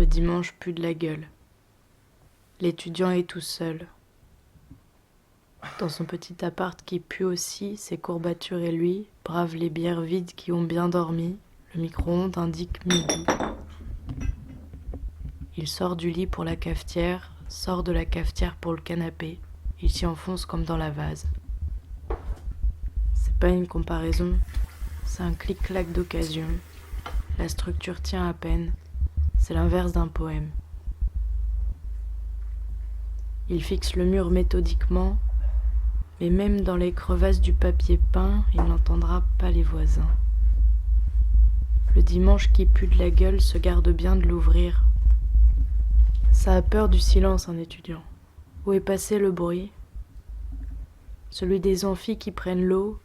Le dimanche pue de la gueule. L'étudiant est tout seul. Dans son petit appart qui pue aussi, ses courbatures et lui bravent les bières vides qui ont bien dormi. Le micro-ondes indique midi. Il sort du lit pour la cafetière, sort de la cafetière pour le canapé. Il s'y enfonce comme dans la vase. C'est pas une comparaison, c'est un clic-clac d'occasion. La structure tient à peine, c'est l'inverse d'un poème. Il fixe le mur méthodiquement, mais même dans les crevasses du papier peint, il n'entendra pas les voisins. Le dimanche qui pue de la gueule se garde bien de l'ouvrir. Ça a peur du silence, un étudiant. Où est passé le bruit? Celui des amphis qui prennent l'eau,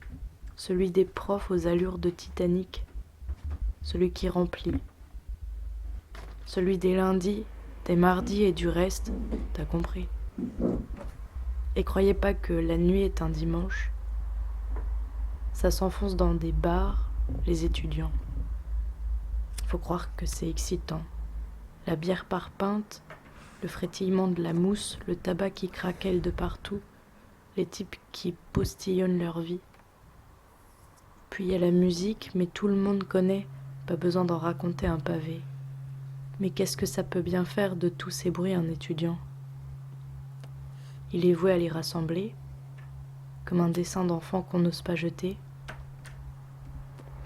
celui des profs aux allures de Titanic, celui qui remplit, celui des lundis, des mardis et du reste, t'as compris. Et croyez pas que la nuit est un dimanche. Ça s'enfonce dans des bars, les étudiants. Faut croire que c'est excitant. La bière par pinte, le frétillement de la mousse, le tabac qui craquelle de partout, les types qui postillonnent leur vie. Puis il y a la musique, mais tout le monde connaît, pas besoin d'en raconter un pavé. Mais qu'est-ce que ça peut bien faire de tous ces bruits un étudiant? Il est voué à les rassembler, comme un dessin d'enfant qu'on n'ose pas jeter.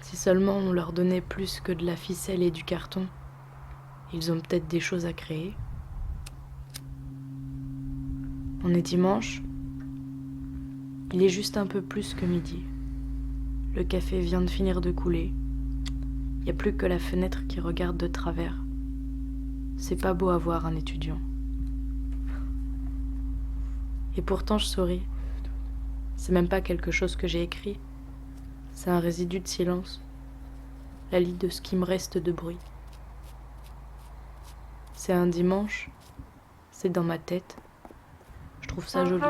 Si seulement on leur donnait plus que de la ficelle et du carton, ils ont peut-être des choses à créer. On est dimanche, il est juste un peu plus que midi. Le café vient de finir de couler. Il n'y a plus que la fenêtre qui regarde de travers. C'est pas beau à voir un étudiant. Et pourtant je souris. C'est même pas quelque chose que j'ai écrit. C'est un résidu de silence. La lie de ce qui me reste de bruit. C'est un dimanche. C'est dans ma tête. Je trouve ça joli.